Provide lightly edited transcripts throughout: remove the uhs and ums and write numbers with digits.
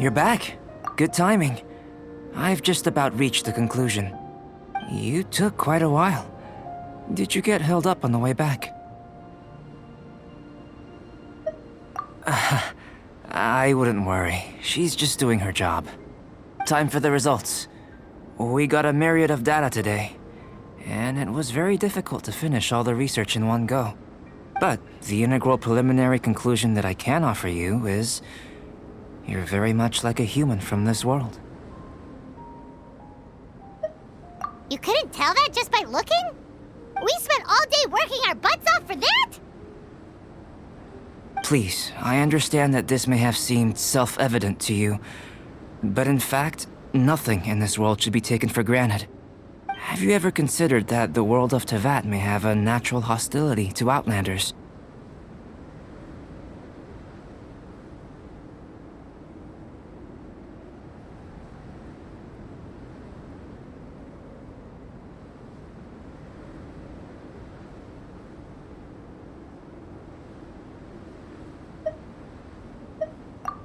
You're back. Good timing. I've just about reached the conclusion. You took quite a while. Did you get held up on the way back? I wouldn't worry. She's just doing her job. Time for the results. We got a myriad of data today, and it was very difficult to finish all the research in one go. But the integral preliminary conclusion that I can offer you is you're very much like a human from this world. You couldn't tell that just by looking? We spent all day working our butts off for that? Please, I understand that this may have seemed self-evident to you, but in fact, nothing in this world should be taken for granted. Have you ever considered that the world of Teyvat may have a natural hostility to Outlanders?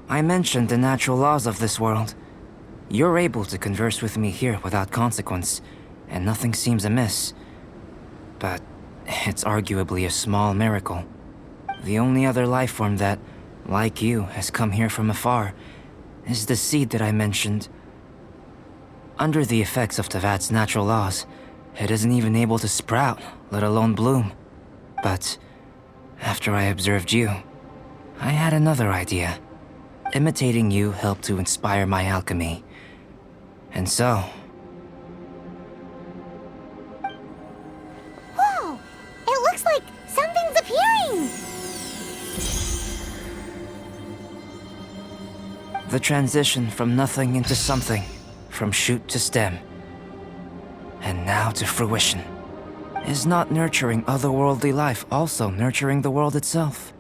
I mentioned the natural laws of this world. You're able to converse with me here without consequence, and nothing seems amiss. But it's arguably a small miracle. The only other life form that, like you, has come here from afar is the seed that I mentioned. Under the effects of Teyvat's natural laws, it isn't even able to sprout, let alone bloom. But after I observed you, I had another idea. Imitating you helped to inspire my alchemy. And so... Whoa! It looks like something's appearing! The transition from nothing into something, from shoot to stem, and now to fruition. Is not nurturing otherworldly life also nurturing the world itself?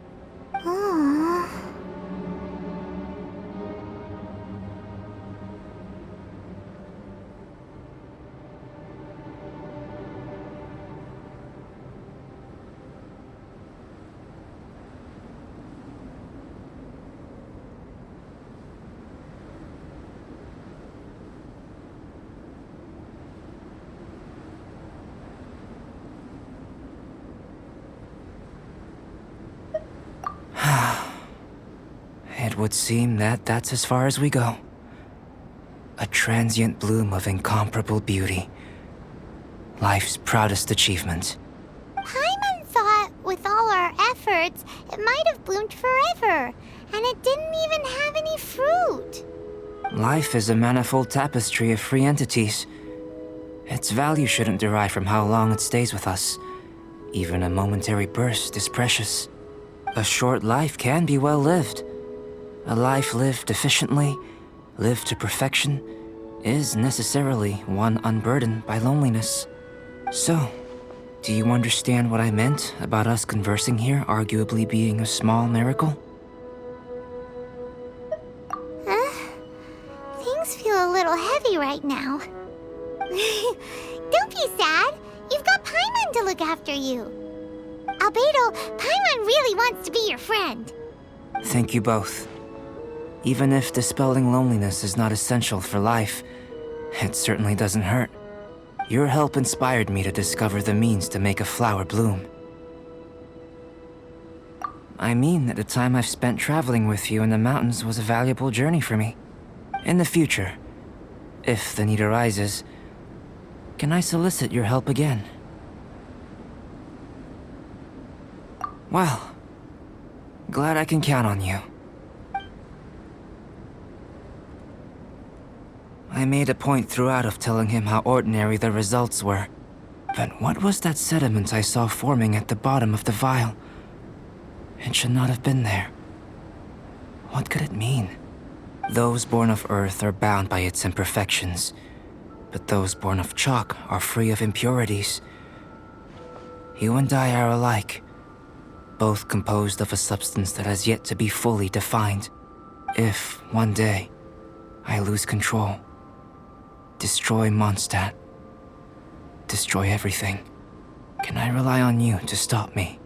It would seem that that's as far as we go. A transient bloom of incomparable beauty. Life's proudest achievement. Paimon thought, with all our efforts, it might have bloomed forever, and it didn't even have any fruit. Life is a manifold tapestry of free entities. Its value shouldn't derive from how long it stays with us. Even a momentary burst is precious. A short life can be well lived. A life lived efficiently, lived to perfection, is necessarily one unburdened by loneliness. So, do you understand what I meant about us conversing here arguably being a small miracle? Things feel a little heavy right now. Don't be sad. You've got Paimon to look after you. Albedo, Paimon really wants to be your friend. Thank you both. Even if dispelling loneliness is not essential for life, it certainly doesn't hurt. Your help inspired me to discover the means to make a flower bloom. I mean that the time I've spent traveling with you in the mountains was a valuable journey for me. In the future, if the need arises, can I solicit your help again? Well, glad I can count on you. I made a point throughout of telling him how ordinary the results were. But what was that sediment I saw forming at the bottom of the vial? It should not have been there. What could it mean? Those born of Earth are bound by its imperfections, but those born of chalk are free of impurities. You and I are alike, both composed of a substance that has yet to be fully defined. If, one day, I lose control, destroy Mondstadt, destroy everything, can I rely on you to stop me?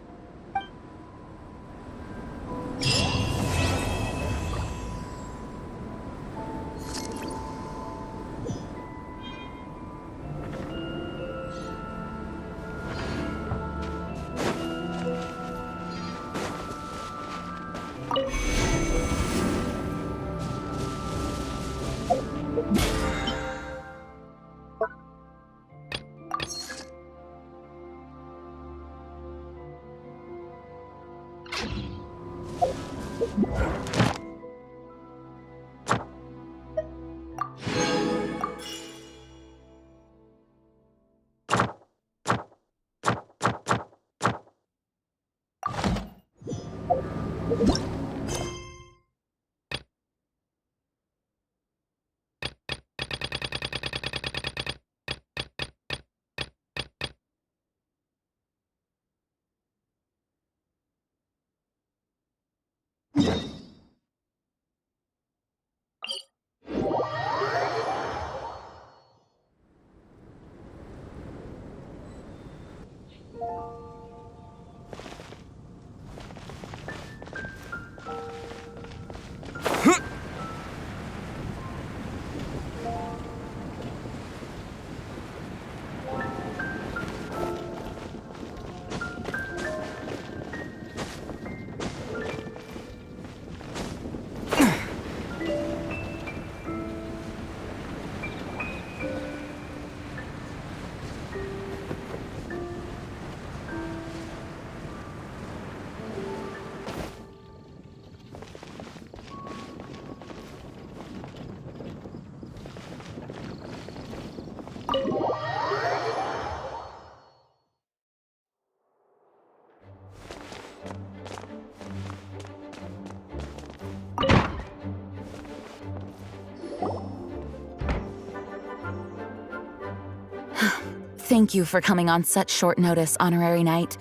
Thank you for coming on such short notice, Honorary Knight.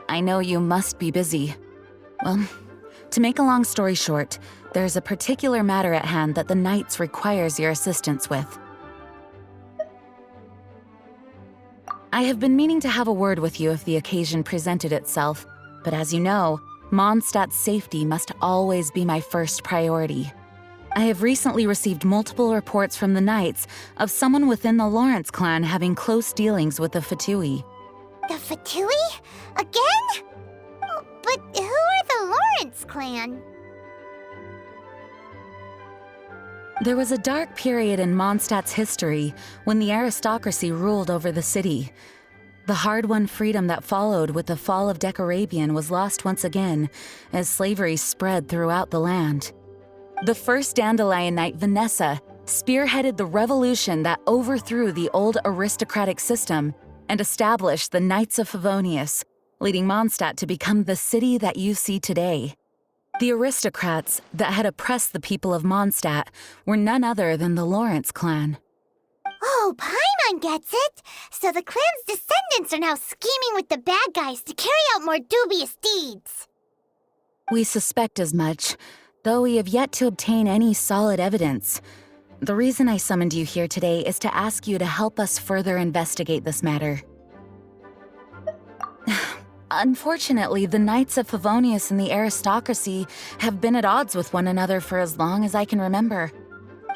I know you must be busy. Well, to make a long story short, there's a particular matter at hand that the Knights requires your assistance with. I have been meaning to have a word with you if the occasion presented itself, but as you know, Mondstadt's safety must always be my first priority. I have recently received multiple reports from the Knights of someone within the Lawrence clan having close dealings with the Fatui. The Fatui? Again? Oh, but who are the Lawrence clan? There was a dark period in Mondstadt's history when the aristocracy ruled over the city. The hard-won freedom that followed with the fall of Decorabian was lost once again as slavery spread throughout the land. The first Dandelion Knight, Vanessa, spearheaded the revolution that overthrew the old aristocratic system and established the Knights of Favonius, leading Mondstadt to become the city that you see today. The aristocrats that had oppressed the people of Mondstadt were none other than the Lawrence clan. Oh, Paimon gets it! So the clan's descendants are now scheming with the bad guys to carry out more dubious deeds. We suspect as much, though we have yet to obtain any solid evidence. The reason I summoned you here today is to ask you to help us further investigate this matter. Unfortunately, the Knights of Favonius and the aristocracy have been at odds with one another for as long as I can remember.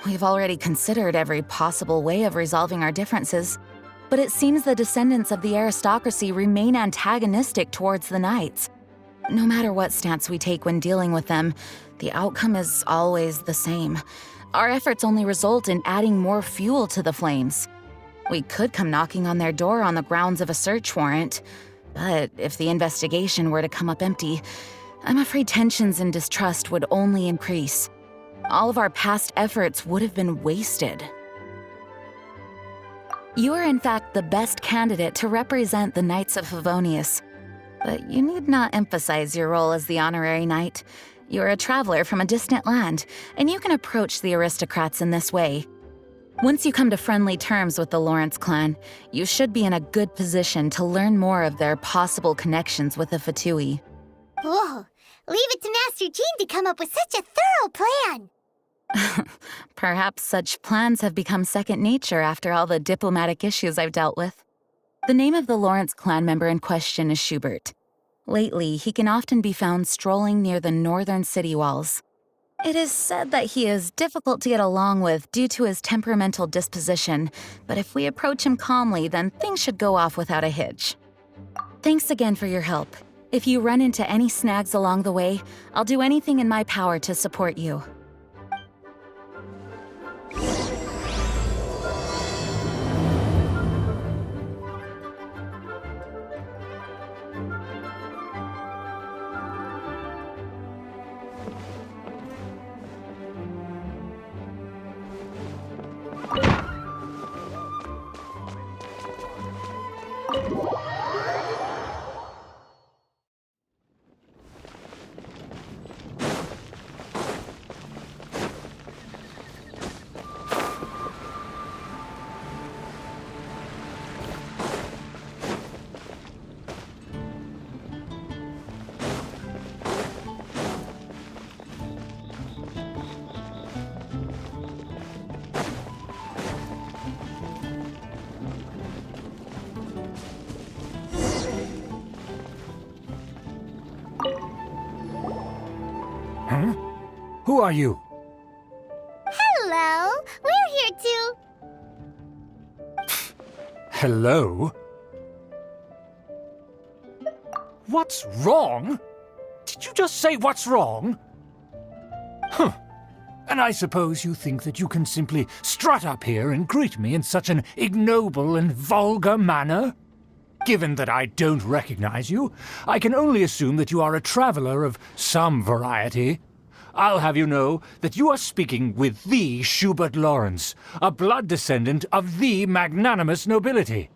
We've already considered every possible way of resolving our differences, but it seems the descendants of the aristocracy remain antagonistic towards the Knights. No matter what stance we take when dealing with them, the outcome is always the same. Our efforts only result in adding more fuel to the flames. We could come knocking on their door on the grounds of a search warrant, but if the investigation were to come up empty, I'm afraid tensions and distrust would only increase. All of our past efforts would have been wasted. You are in fact the best candidate to represent the Knights of Favonius. But you need not emphasize your role as the honorary knight. You're a traveler from a distant land, and you can approach the aristocrats in this way. Once you come to friendly terms with the Lawrence clan, you should be in a good position to learn more of their possible connections with the Fatui. Whoa, leave it to Master Jean to come up with such a thorough plan. Perhaps such plans have become second nature after all the diplomatic issues I've dealt with. The name of the Lawrence clan member in question is Schubert. Lately, he can often be found strolling near the northern city walls. It is said that he is difficult to get along with due to his temperamental disposition, but if we approach him calmly, then things should go off without a hitch. Thanks again for your help. If you run into any snags along the way, I'll do anything in my power to support you. Who are you? Hello, we're here to... Hello? What's wrong? Did you just say what's wrong? Huh. And I suppose you think that you can simply strut up here and greet me in such an ignoble and vulgar manner? Given that I don't recognize you, I can only assume that you are a traveler of some variety. I'll have you know that you are speaking with the Schubert Lawrence, a blood descendant of the magnanimous nobility.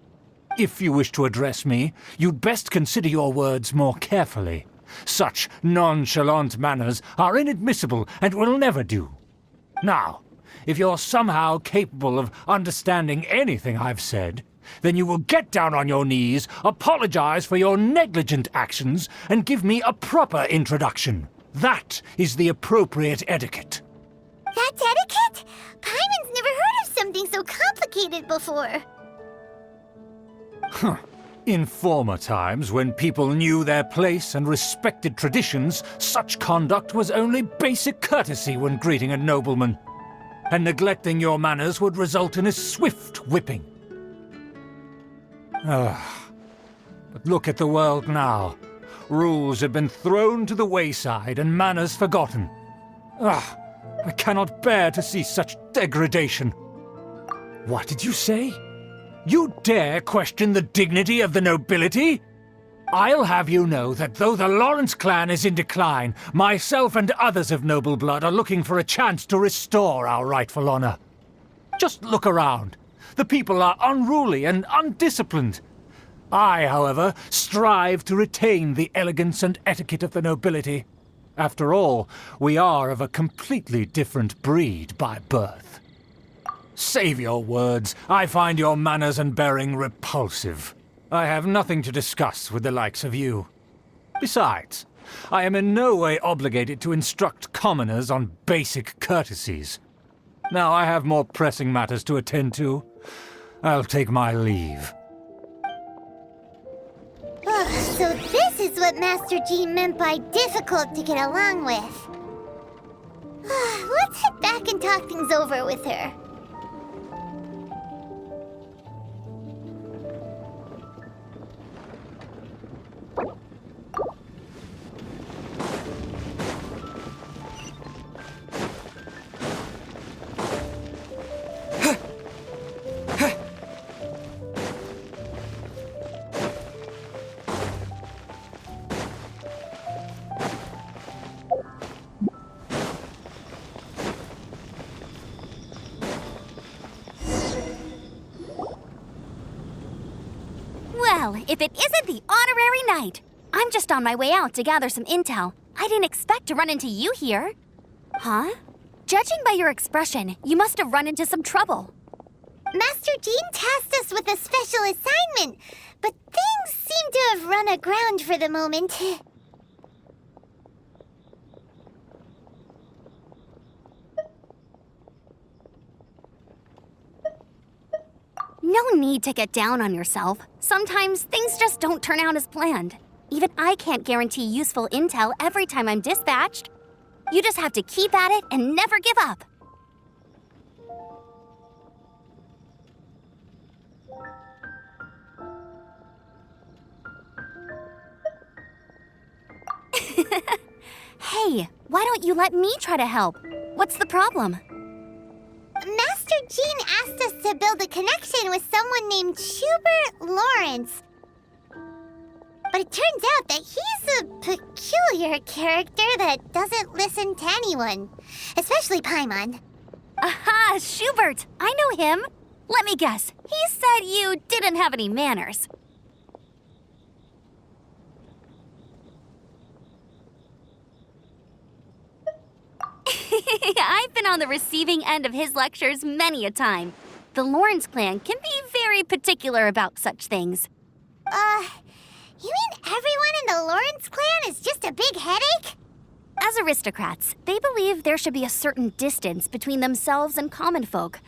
If you wish to address me, you'd best consider your words more carefully. Such nonchalant manners are inadmissible and will never do. Now, if you're somehow capable of understanding anything I've said, then you will get down on your knees, apologize for your negligent actions, and give me a proper introduction. That is the appropriate etiquette. That's etiquette? Paimon's never heard of something so complicated before. In former times, when people knew their place and respected traditions, such conduct was only basic courtesy when greeting a nobleman. And neglecting your manners would result in a swift whipping. But look at the world now. Rules have been thrown to the wayside and manners forgotten. I cannot bear to see such degradation. What did you say? You dare question the dignity of the nobility? I'll have you know that though the Lawrence clan is in decline, myself and others of noble blood are looking for a chance to restore our rightful honor. Just look around. The people are unruly and undisciplined. I, however, strive to retain the elegance and etiquette of the nobility. After all, we are of a completely different breed by birth. Save your words. I find your manners and bearing repulsive. I have nothing to discuss with the likes of you. Besides, I am in no way obligated to instruct commoners on basic courtesies. Now I have more pressing matters to attend to. I'll take my leave. So this is what Master Jean meant by difficult to get along with. Let's head back and talk things over with her. Well, if it isn't the honorary knight! I'm just on my way out to gather some intel. I didn't expect to run into you here. Huh? Judging by your expression, you must have run into some trouble. Master Jean tasked us with a special assignment, but things seem to have run aground for the moment. No need to get down on yourself. Sometimes things just don't turn out as planned. Even I can't guarantee useful intel every time I'm dispatched. You just have to keep at it and never give up. Hey, why don't you let me try to help? What's the problem? Master Jean asked us to build a connection with someone named Schubert Lawrence. But it turns out that he's a peculiar character that doesn't listen to anyone, especially Paimon. Aha, Schubert! I know him! Let me guess, he said you didn't have any manners. I've been on the receiving end of his lectures many a time. The Lawrence clan can be very particular about such things. You mean everyone in the Lawrence clan is just a big headache? As aristocrats, they believe there should be a certain distance between themselves and common folk.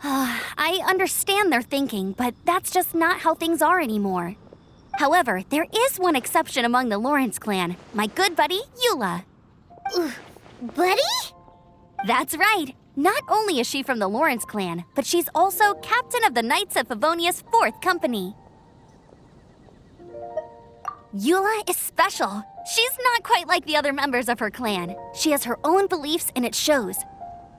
I understand their thinking, but that's just not how things are anymore. However, there is one exception among the Lawrence clan, my good buddy, Eula. Buddy? That's right. Not only is she from the Lawrence clan, but she's also captain of the Knights of Favonia's 4th company. Eula is special. She's not quite like the other members of her clan. She has her own beliefs and it shows.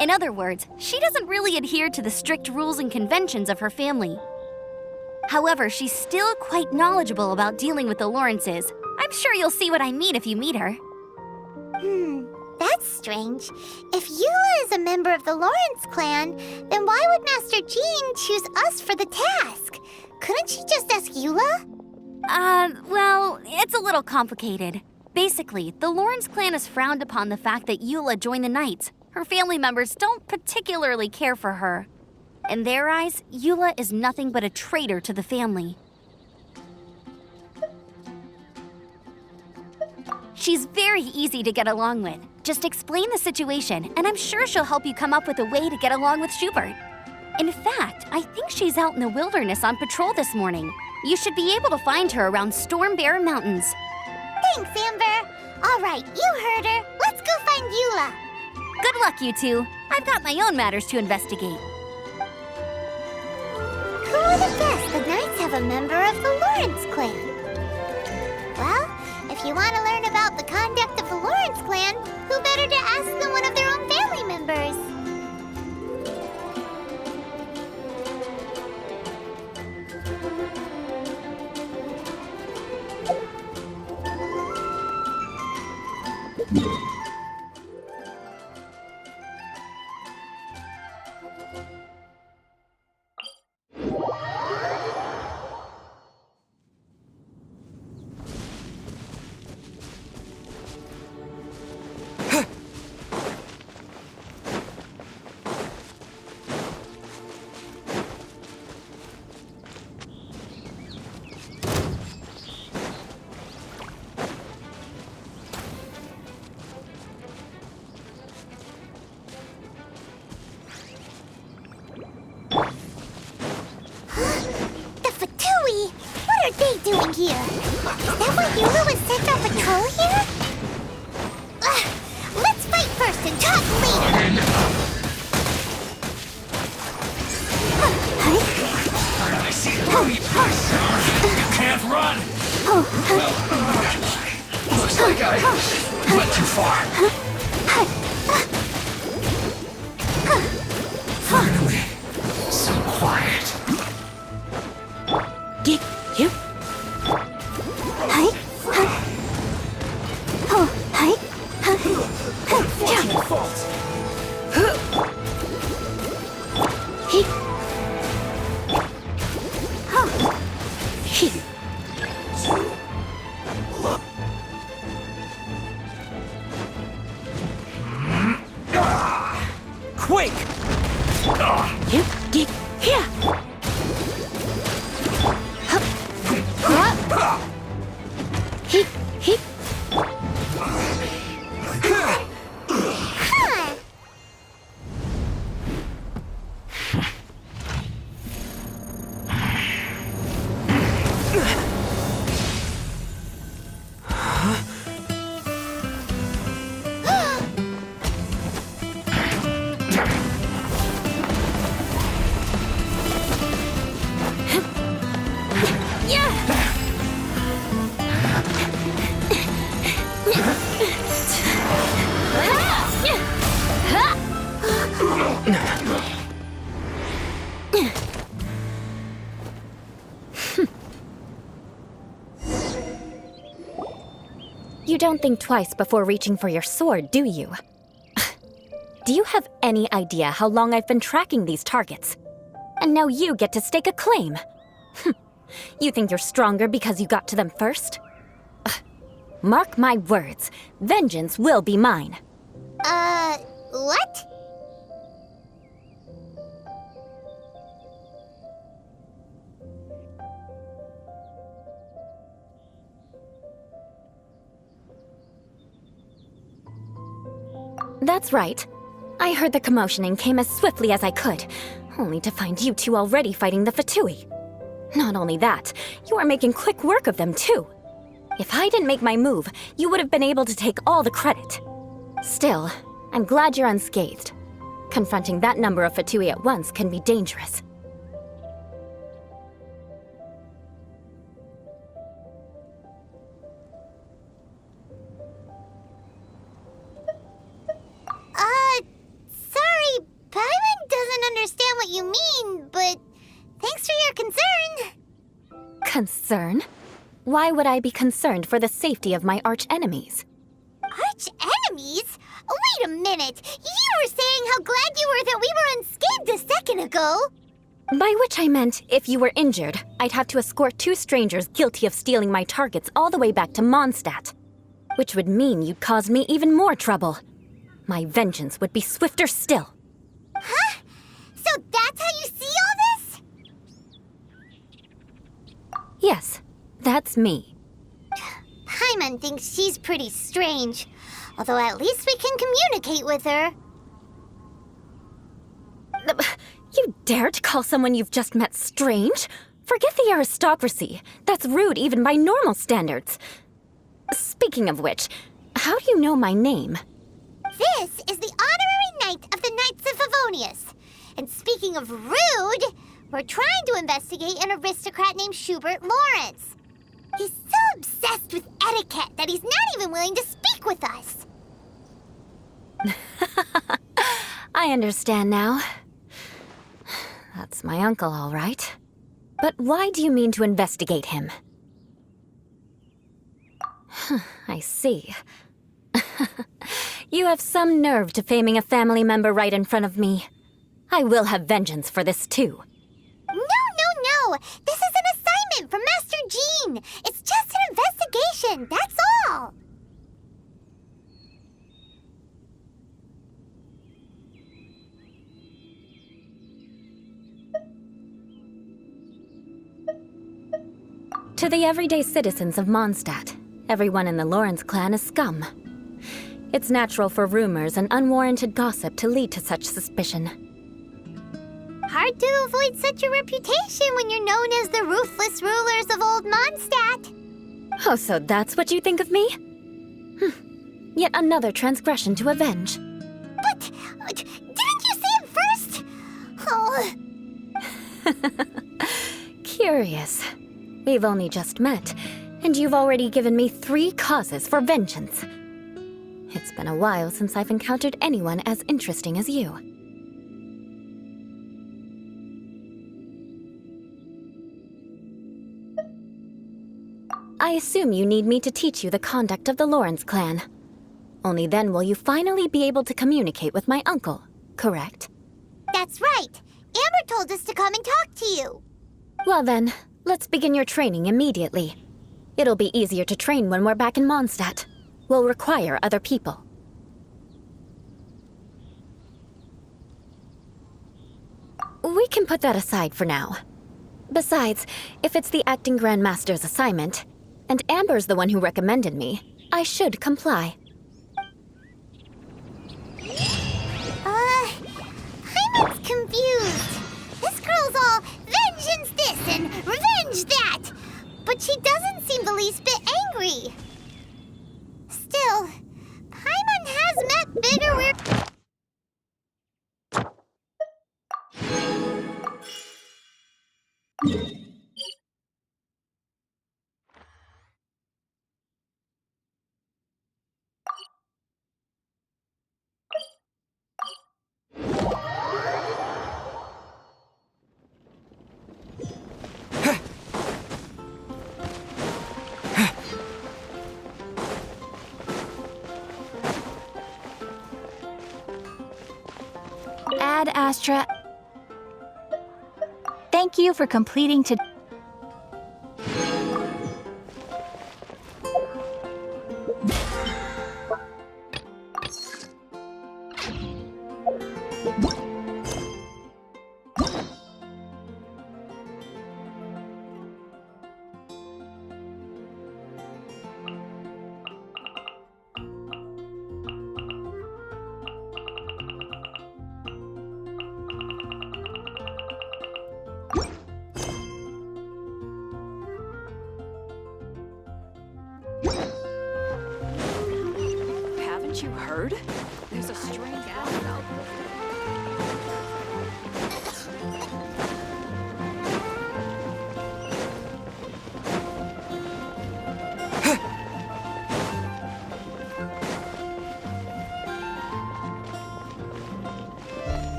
In other words, she doesn't really adhere to the strict rules and conventions of her family. However, she's still quite knowledgeable about dealing with the Lawrences. I'm sure you'll see what I mean if you meet her. That's strange. If Eula is a member of the Lawrence clan, then why would Master Jean choose us for the task? Couldn't she just ask Eula? Well, it's a little complicated. Basically, the Lawrence clan has frowned upon the fact that Eula joined the Knights. Her family members don't particularly care for her. In their eyes, Eula is nothing but a traitor to the family. She's very easy to get along with. Just explain the situation, and I'm sure she'll help you come up with a way to get along with Schubert. In fact, I think she's out in the wilderness on patrol this morning. You should be able to find her around Storm Bear Mountains. Thanks, Amber. All right, you heard her. Let's go find Eula. Good luck, you two. I've got my own matters to investigate. Who would have guessed the Knights have a member of the Lawrence clan? Well, if you want to learn about the conduct of the Lawrence clan, who better to ask than one of their own family members? What are they doing here? Is that why Eula was sent on patrol here? Let's fight first and talk later! I see the weakness. You can't run! Looks like I went too far. Finally, so quiet. Quake! You don't think twice before reaching for your sword, do you? Do you have any idea how long I've been tracking these targets? And now you get to stake a claim. You think you're stronger because you got to them first? Mark my words, vengeance will be mine. What? That's right. I heard the commotion and came as swiftly as I could, only to find you two already fighting the Fatui. Not only that, you are making quick work of them too. If I didn't make my move, you would have been able to take all the credit. Still, I'm glad you're unscathed. Confronting that number of Fatui at once can be dangerous. Sorry, Paimon doesn't understand what you mean, but thanks for your concern. Concern? Why would I be concerned for the safety of my arch-enemies? Arch-enemies? Wait a minute! You were saying how glad you were that we were unscathed a second ago! By which I meant, if you were injured, I'd have to escort 2 strangers guilty of stealing my targets all the way back to Mondstadt. Which would mean you'd cause me even more trouble. My vengeance would be swifter still. Huh? So that's how you see all this? Yes, that's me. Paimon thinks she's pretty strange. Although at least we can communicate with her. You dare to call someone you've just met strange? Forget the aristocracy. That's rude even by normal standards. Speaking of which, how do you know my name? This is the honorary knight of the Knights of Favonius. And speaking of rude, we're trying to investigate an aristocrat named Schubert Lawrence. He's so obsessed with etiquette that he's not even willing to speak with us. I understand now. That's my uncle, all right. But why do you mean to investigate him? I see. You have some nerve to faming a family member right in front of me. I will have vengeance for this too. No! This is an assignment from Master Jean! It's just an investigation, that's all! To the everyday citizens of Mondstadt, everyone in the Lawrence clan is scum. It's natural for rumors and unwarranted gossip to lead to such suspicion. Hard to avoid such a reputation when you're known as the ruthless rulers of Old Mondstadt. Oh, so that's what you think of me? Yet another transgression to avenge. But didn't you say it first? Oh. Curious. We've only just met, and you've already given me 3 causes for vengeance. It's been a while since I've encountered anyone as interesting as you. I assume you need me to teach you the conduct of the Lawrence clan. Only then will you finally be able to communicate with my uncle, correct? That's right. Amber told us to come and talk to you. Well then, let's begin your training immediately. It'll be easier to train when we're back in Mondstadt. We'll require other people. We can put that aside for now. Besides, if it's the acting Grand Master's assignment, and Amber's the one who recommended me, I should comply. Paimon's confused. This girl's all vengeance this and revenge that. But she doesn't seem the least bit angry. Still, Paimon has met bigger weird... Ad Astra. Thank you for completing to. Haven't you heard? There's a strange acid outbreak.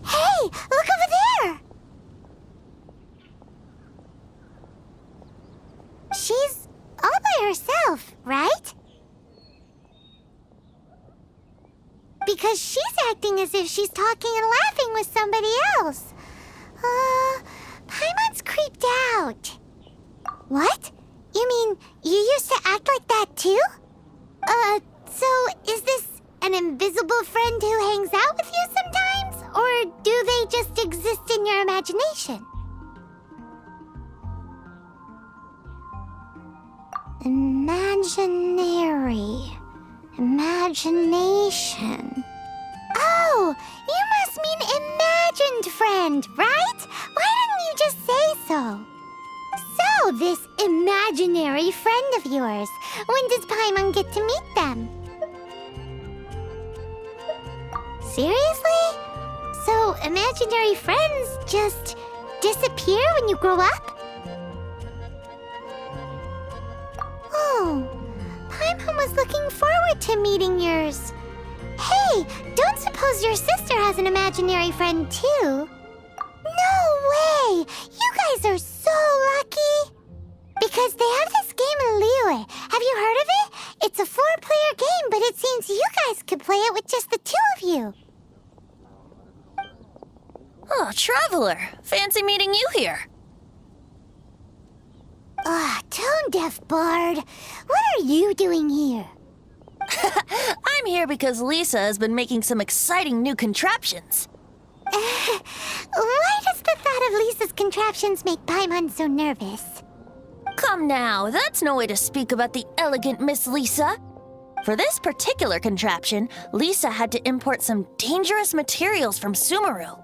Hey, look over there! She's all by herself, right? Because she's acting as if she's talking and laughing with somebody else. Paimon's creeped out. What? You mean you used to act like that too? So is this an invisible friend who hangs out with you sometimes? Or do they just exist in your imagination? Imagination. Oh, you must mean imagined friend, right? Why didn't you just say so? So, this imaginary friend of yours, when does Paimon get to meet them? Seriously? So, imaginary friends just disappear when you grow up? Oh, Paimon was looking forward to meeting yours. Hey, don't suppose your sister has an imaginary friend too? No way! You guys are so lucky! Because they have this game in Liyue. Have you heard of it? It's a 4-player game, but it seems you guys could play it with just the 2 of you. Oh, Traveler! Fancy meeting you here. Tone-deaf bard. What are you doing here? I'm here because Lisa has been making some exciting new contraptions. Why does the thought of Lisa's contraptions make Paimon so nervous? Come now, that's no way to speak about the elegant Miss Lisa. For this particular contraption, Lisa had to import some dangerous materials from Sumeru.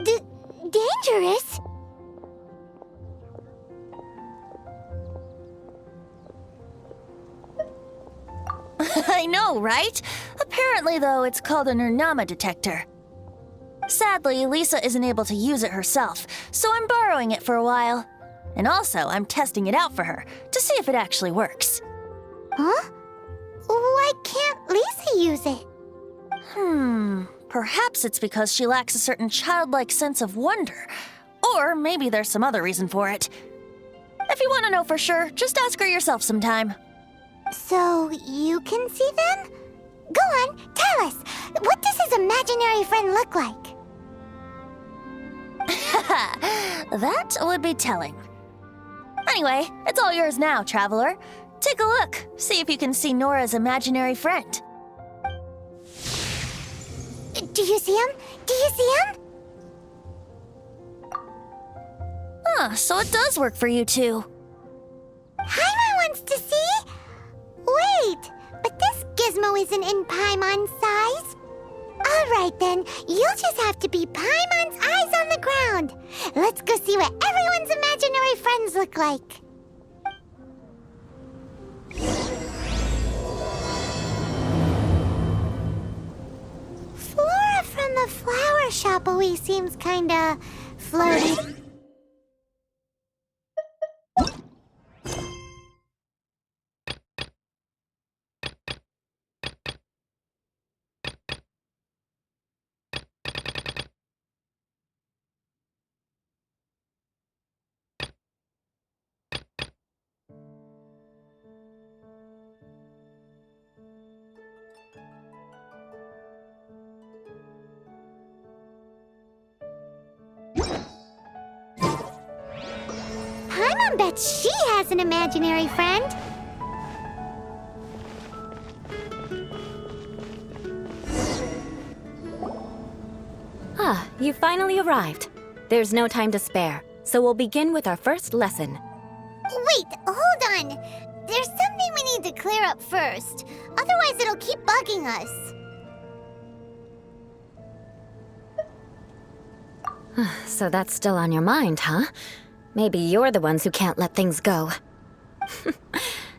Dangerous? I know, right? Apparently, though, it's called a Nurnama detector. Sadly, Lisa isn't able to use it herself, so I'm borrowing it for a while. And also, I'm testing it out for her, to see if it actually works. Huh? Why can't Lisa use it? Perhaps it's because she lacks a certain childlike sense of wonder. Or maybe there's some other reason for it. If you want to know for sure, just ask her yourself sometime. So, you can see them? Go on, tell us. What does his imaginary friend look like? That would be telling. Anyway, it's all yours now, Traveler. Take a look. See if you can see Nora's imaginary friend. Do you see him? Do you see him? So it does work for you two. Paimon wants to see? Wait, but this gizmo isn't in Paimon's size. All right then, you'll just have to be Paimon's eyes on the ground. Let's go see what everyone's imaginary friends look like. Flora from the flower shop always seems kinda flirty. Bet she has an imaginary friend. Ah, you finally arrived. There's no time to spare, so we'll begin with our first lesson. Wait, hold on. There's something we need to clear up first. Otherwise, it'll keep bugging us. So that's still on your mind, huh? Maybe you're the ones who can't let things go.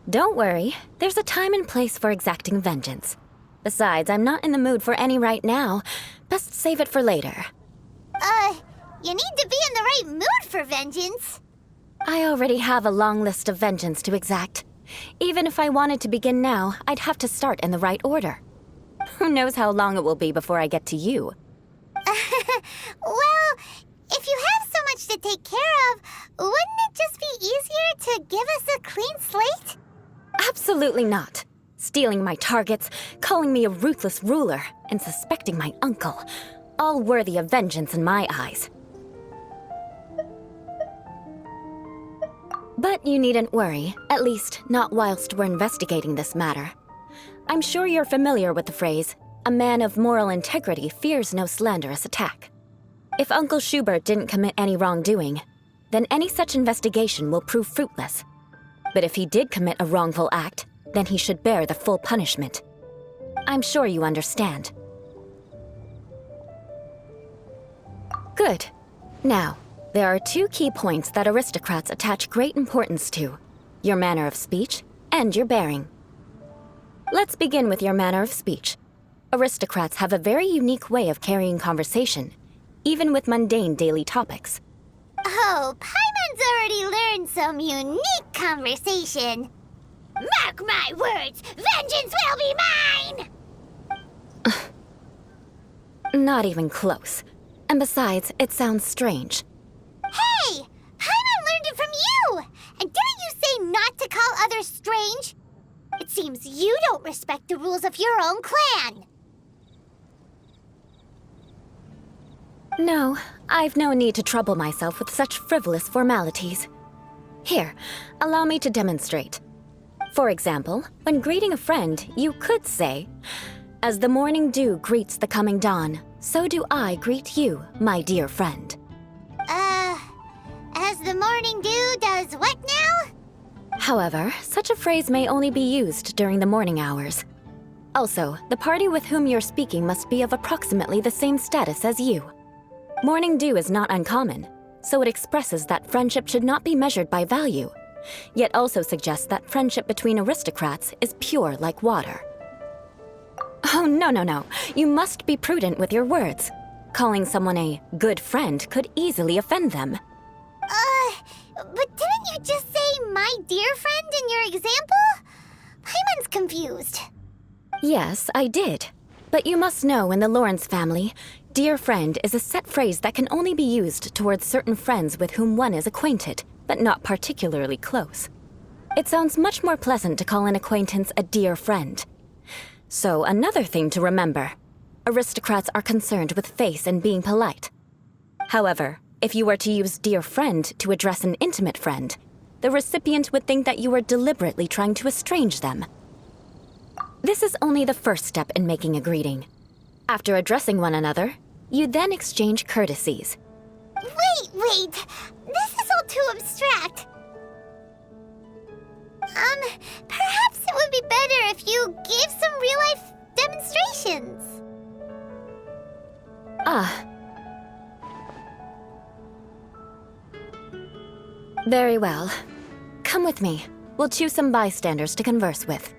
Don't worry, there's a time and place for exacting vengeance. Besides, I'm not in the mood for any right now. Best save it for later. You need to be in the right mood for vengeance. I already have a long list of vengeance to exact. Even if I wanted to begin now, I'd have to start in the right order. Who knows how long it will be before I get to you? Well, if you have so much to take care of, wouldn't it just be easier to give us a clean slate? Absolutely not. Stealing my targets, calling me a ruthless ruler, and suspecting my uncle. All worthy of vengeance in my eyes. But you needn't worry, at least not whilst we're investigating this matter. I'm sure you're familiar with the phrase, a man of moral integrity fears no slanderous attack. If Uncle Schubert didn't commit any wrongdoing, then any such investigation will prove fruitless. But if he did commit a wrongful act, then he should bear the full punishment. I'm sure you understand. Good. Now, there are two key points that aristocrats attach great importance to: your manner of speech and your bearing. Let's begin with your manner of speech. Aristocrats have a very unique way of carrying conversation, even with mundane daily topics. Oh, Paimon's already learned some unique conversation. Mark my words, vengeance will be mine! Not even close. And besides, it sounds strange. Hey! Paimon learned it from you! And didn't you say not to call others strange? It seems you don't respect the rules of your own clan. No, I've no need to trouble myself with such frivolous formalities. Here, allow me to demonstrate. For example, when greeting a friend, you could say, "As the morning dew greets the coming dawn, so do I greet you, my dear friend." As the morning dew does what now? However, such a phrase may only be used during the morning hours. Also, the party with whom you're speaking must be of approximately the same status as you. Morning dew is not uncommon, so it expresses that friendship should not be measured by value, yet also suggests that friendship between aristocrats is pure like water. Oh, no. You must be prudent with your words. Calling someone a good friend could easily offend them. But didn't you just say my dear friend in your example? Paimon's confused. Yes, I did. But you must know in the Lawrence family, dear friend is a set phrase that can only be used towards certain friends with whom one is acquainted, but not particularly close. It sounds much more pleasant to call an acquaintance a dear friend. So another thing to remember, aristocrats are concerned with face and being polite. However, if you were to use dear friend to address an intimate friend, the recipient would think that you were deliberately trying to estrange them. This is only the first step in making a greeting. After addressing one another, you then exchange courtesies. Wait! This is all too abstract. Perhaps it would be better if you gave some real-life demonstrations. Very well. Come with me. We'll choose some bystanders to converse with.